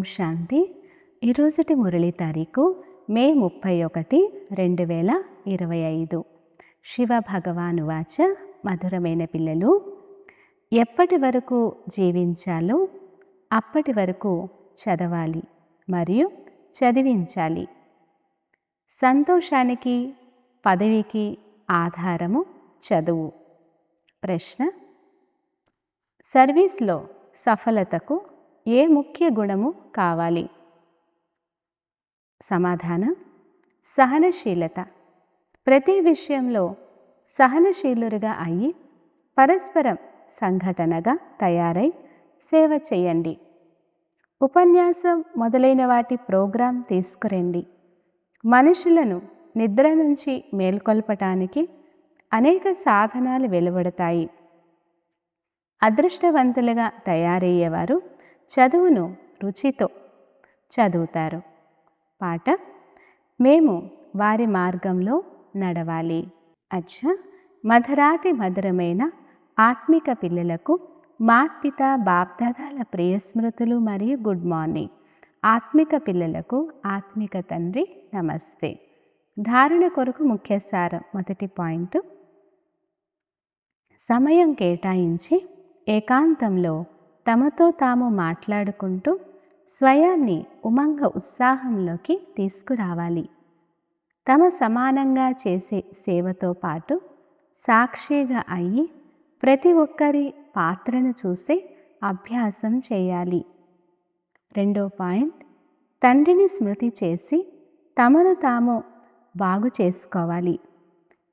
శాంతి. ఈరోజుటి మురళి తారీఖు మే 31, 2025. శివ భగవాను వాచ. మధురమైన పిల్లలు, ఎప్పటి వరకు జీవించాలో అప్పటి వరకు చదవాలి మరియు చదివించాలి. సంతోషానికి పదవికి ఆధారము చదువు. ప్రశ్న: సర్వీస్లో సఫలతకు ఏ ముఖ్య గుణము కావాలి? సమాధానం: సహనశీలత. ప్రతి విషయంలో సహనశీలురుగా అయ్యి పరస్పరం సంఘటనగా తయారై సేవ చేయండి. ఉపన్యాసం మొదలైన వాటి ప్రోగ్రాం తీసుకురండి. మనుషులను నిద్ర నుంచి మేల్కొల్పటానికి అనేక సాధనాలు వెలువడతాయి. అదృష్టవంతులుగా తయారయ్యేవారు చదువును రుచితో చదువుతారు. పాట: మేము వారి మార్గంలో నడవాలి. అచ్చా, మధురాతి మధురమైన ఆత్మిక పిల్లలకు మాత్పిత బాప్దాదాల ప్రియ స్మృతులు మరియు గుడ్ మార్నింగ్. ఆత్మిక పిల్లలకు ఆత్మిక తండ్రి నమస్తే. ధారణ కొరకు ముఖ్య సారం. మొదటి పాయింట్: సమయం కేటాయించి ఏకాంతంలో తమతో తాము మాట్లాడుకుంటూ స్వయాన్ని ఉమంగ ఉత్సాహంలోకి తీసుకురావాలి. తమ సమానంగా చేసే సేవతో పాటు సాక్షిగా అయ్యి ప్రతి ఒక్కరి పాత్రను చూసే అభ్యాసం చేయాలి. రెండో పాయింట్: తండ్రిని స్మృతి చేసి తమను తాము బాగు చేసుకోవాలి.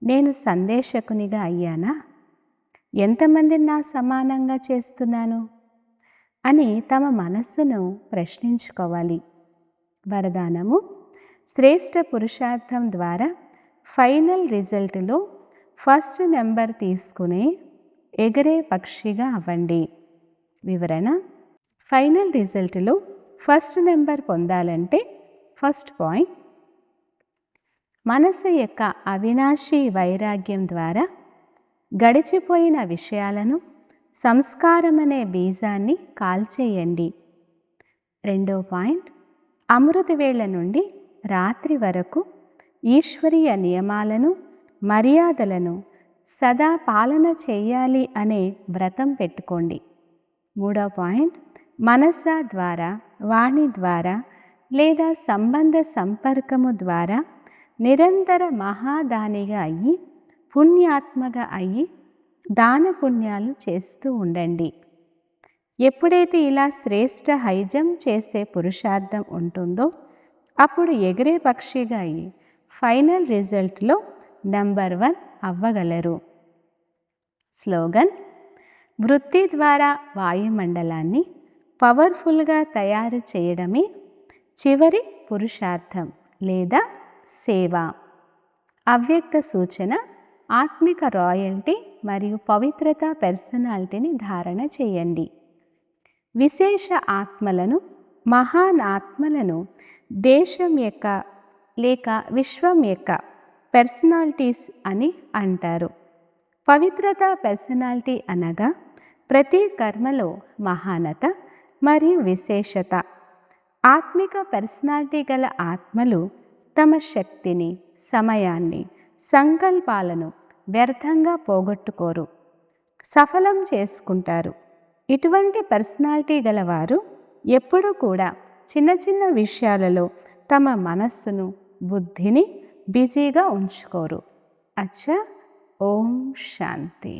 నేను సందేశకునిగా అయ్యానా? ఎంతమందిని నా సమానంగా చేస్తున్నాను అని తమ మనస్సును ప్రశ్నించుకోవాలి. వరదానము: శ్రేష్ఠ పురుషార్థం ద్వారా ఫైనల్ రిజల్ట్లో ఫస్ట్ నెంబర్ తీసుకునే ఎగిరే పక్షిగా అవ్వండి. వివరణ: ఫైనల్ రిజల్ట్లో ఫస్ట్ నెంబర్ పొందాలంటే ఫస్ట్ పాయింట్, మనసు యొక్క అవినాశీ వైరాగ్యం ద్వారా గడిచిపోయిన విషయాలను సంస్కారమనే బీజాన్ని కాల్చేయండి. రెండో పాయింట్, అమృతవేళ నుండి రాత్రి వరకు ఈశ్వరీయ నియమాలను మర్యాదలను సదా పాలన చేయాలి అనే వ్రతం పెట్టుకోండి. మూడో పాయింట్, మనస ద్వారా, వాణి ద్వారా లేదా సంబంధ సంపర్కము ద్వారా నిరంతర మహాదానిగా అయ్యి పుణ్యాత్మగా అయ్యి దాన పుణ్యాలు చేస్తూ ఉండండి. ఎప్పుడైతే ఇలా శ్రేష్ఠ హైజం చేసే పురుషార్థం ఉంటుందో అప్పుడు ఎగిరే పక్షిగా అయ్యి ఫైనల్ రిజల్ట్లో నెంబర్ 1 అవ్వగలరు. స్లోగన్: వృత్తి ద్వారా వాయుమండలాన్ని పవర్ఫుల్గా తయారు చేయడమే చివరి పురుషార్థం లేదా సేవ. అవ్యక్త సూచన: ఆత్మిక రాయల్టీ మరియు పవిత్రత పర్సనాలిటీని ధారణ చేయండి. విశేష ఆత్మలను, మహాన్ ఆత్మలను దేశం యొక్క లేక విశ్వం యొక్క పర్సనాలిటీస్ అని అంటారు. పవిత్రత పర్సనాలిటీ అనగా ప్రతి కర్మలో మహానత మరియు విశేషత. ఆత్మిక పర్సనాలిటీ గల ఆత్మలు తమ శక్తిని, సమయాన్ని, సంకల్పాలను వ్యర్థంగా పోగొట్టుకోరు, సఫలం చేసుకుంటారు. ఇటువంటి పర్సనాలిటీ గలవారు ఎప్పుడూ కూడా చిన్న చిన్న విషయాలలో తమ మనస్సును, బుద్ధిని బిజీగా ఉంచుకోరు. అచ్చా, ఓం శాంతి.